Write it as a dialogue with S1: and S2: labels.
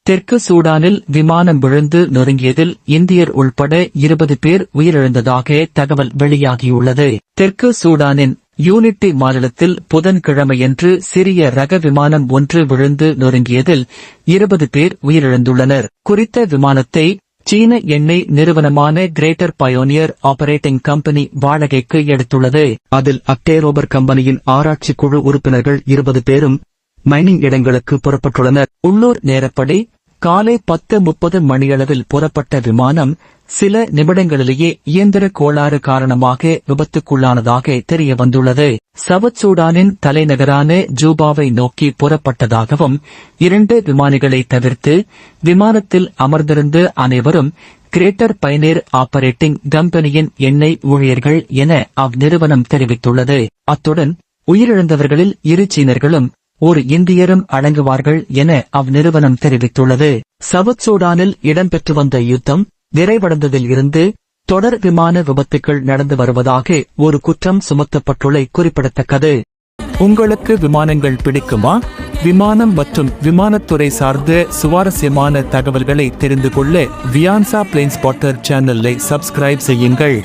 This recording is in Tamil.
S1: தெற்கு சூடானில் விமானம் விழுந்து நொறுங்கியதில் இந்தியர் உள்பட 20 பேர் உயிரிழந்ததாக தகவல் வெளியாகியுள்ளது. தெற்கு சூடானின் யூனிட்டி மாநிலத்தில் புதன்கிழமையன்று சிறிய ரக விமானம் ஒன்று விழுந்து நொறுங்கியதில் 20 பேர் உயிரிழந்துள்ளனர். குறித்த விமானத்தை சீன எண்ணெய் நிறுவனமான கிரேட்டர் பயோனியர் ஆபரேட்டிங் கம்பெனி வாடகைக்கு எடுத்துள்ளது. அதில் அக்டேரோபர் கம்பெனியின் ஆராய்ச்சி குழு உறுப்பினர்கள் 20 பேரும் மைனிங் இடங்களுக்கு புறப்பட்டுள்ளனர். உள்ளூர் நேரப்படி காலை 10:30 மணியளவில் புறப்பட்ட விமானம் சில நிமிடங்களிலேயே இயந்திர கோளாறு காரணமாக விபத்துக்குள்ளானதாக தெரிய வந்துள்ளது. சவுத் சூடானின் தலைநகரான ஜூபாவை நோக்கி புறப்பட்டதாகவும் 2 விமானிகளை தவிர்த்து விமானத்தில் அமர்ந்திருந்த அனைவரும் கிரேட்டர் பைனீர் ஆபரேட்டிங் கம்பெனியின் எண்ணெய் ஊழியர்கள் என அவ்நிறுவனம் தெரிவித்துள்ளது. அத்துடன் உயிரிழந்தவர்களில் 2 சீனர்களும் 1 இந்தியரும் அடங்குவார்கள் என அவ்நிறுவனம் தெரிவித்துள்ளது. சவுத் சூடானில் இடம்பெற்று வந்த யுத்தம் நிறைவடைந்ததில் இருந்து தொடர் விமான விபத்துக்கள் நடந்து வருவதாக ஒரு குற்றம் சுமத்தப்பட்டுள்ள குறிப்பிடத்தக்கது. உங்களுக்கு விமானங்கள் பிடிக்குமா? விமானம் மற்றும் விமானத்துறை சார்ந்த சுவாரஸ்யமான தகவல்களை தெரிந்து கொள்ள வியான்சா பிளேன் ஸ்பாட்டர் சேனலை சப்ஸ்கிரைப் செய்யுங்கள்.